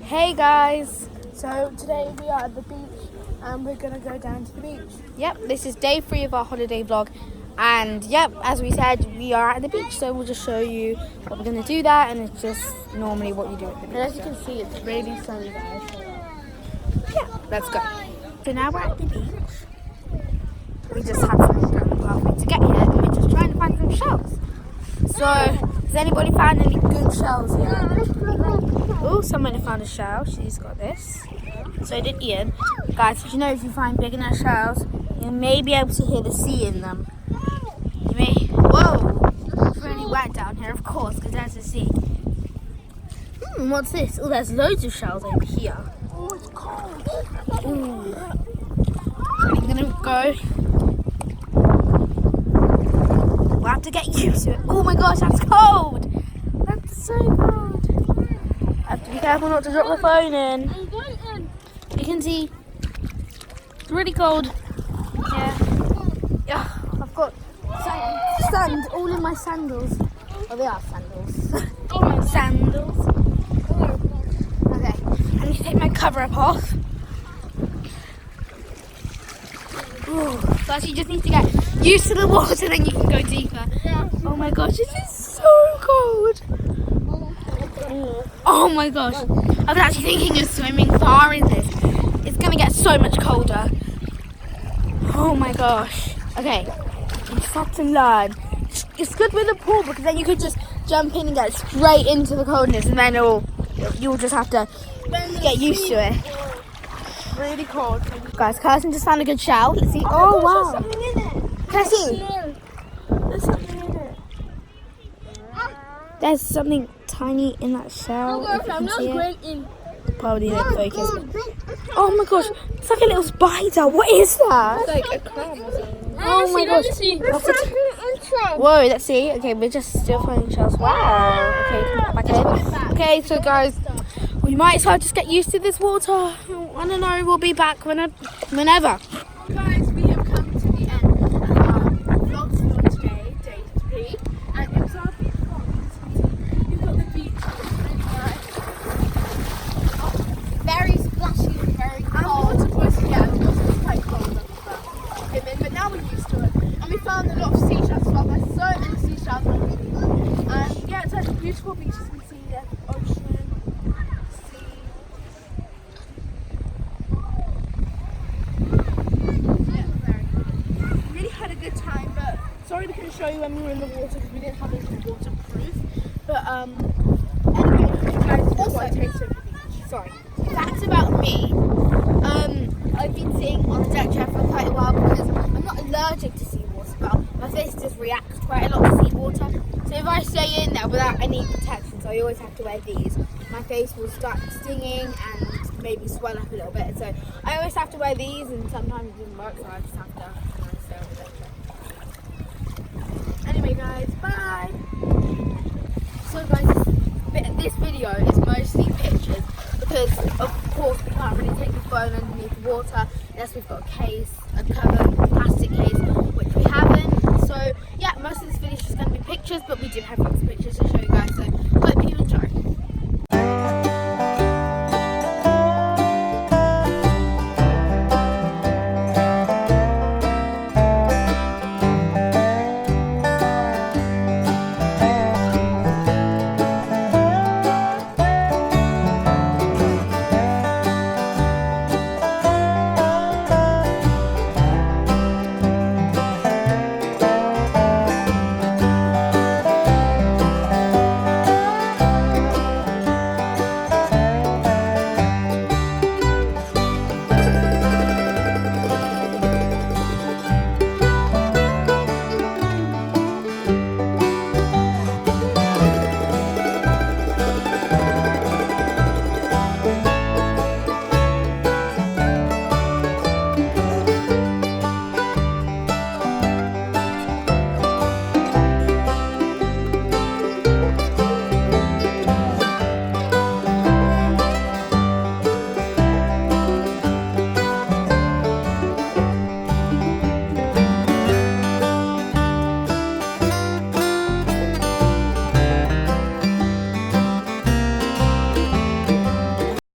Hey guys! So today we are at the beach and we're gonna go down to the beach. Yep, this is day 3 of our holiday vlog, and yep, as we said, we are at the beach, so we'll just show you what we're gonna do there, and it's just normally what you do at the beach. And as you can see, it's really sunny, guys. Yeah, let's go. So now we're at the beach. We just had some down the pathway to get here, and we're just trying to find some shells. So, has anybody found any good shells here? Oh, someone had found a shell. She's got this. So did Ian. Guys, did you know if you find big enough shells, you may be able to hear the sea in them. You may. Whoa! It's really wet down here, of course, because there's the sea. What's this? Oh, there's loads of shells over here. Oh, it's cold. Ooh. I'm gonna go. We'll have to get used to it. Oh my gosh, that's cold! That's so cold. Have to be careful not to drop the phone in. You can see it's really cold. Yeah, I've got sand all in my sandals. Oh, they are sandals. Sandals. Okay, I need to take my cover up off. Ooh, so actually you just need to get used to the water, then you can go deeper. Oh my gosh, this is so cold. Oh my gosh, I was actually thinking of swimming far in this. It's gonna get so much colder. Oh my gosh. Okay, you just have to learn. It's good with a pool because then you could just jump in and get straight into the coldness, and then you'll just have to get used to it. Really cold. Guys, Kirsten just found a good shell. Let's see. Oh wow. There's something in it. Can I see? There's something in it. There's something tiny in that shell. If you can see it. Probably not focus. Oh my gosh, it's like a little spider. What is that? It's like a crab or something. Oh my gosh. Whoa, let's see. Okay, we're just still finding shells. Wow. Okay, come back in. Okay, so guys, we might as well just get used to this water. I don't know, we'll be back whenever. Guys, we have come to the end of our vlog for today, day 3. And it was our beach vlog. You've got the beach. Very splashy and very cold. The water was quite cold but now we're used to it. And we found a lot of seashells as well. There's so many seashells on the beach. And yeah, it's a beautiful beach, as you can see there. Ocean. Time, but sorry we couldn't show you when we were in the water because we didn't have anything waterproof. But anyway, guys, also what I tasted at the beach. Sorry. Facts about me. I've been sitting on the deck chair for quite a while because I'm not allergic to seawater, but my face just reacts quite a lot to seawater. So if I stay in there without any protection, so I always have to wear these, my face will start stinging and maybe swell up a little bit. So I always have to wear these, and sometimes it doesn't work, so I just have to stay on the deck chair. Anyway guys, bye! So guys, this video is mostly pictures because of course we can't really take the phone underneath the water unless we've got a case, a cover, plastic case, which we haven't. So yeah, most of this video is just going to be pictures, but we do have lots of pictures to show you guys, so hope you enjoy.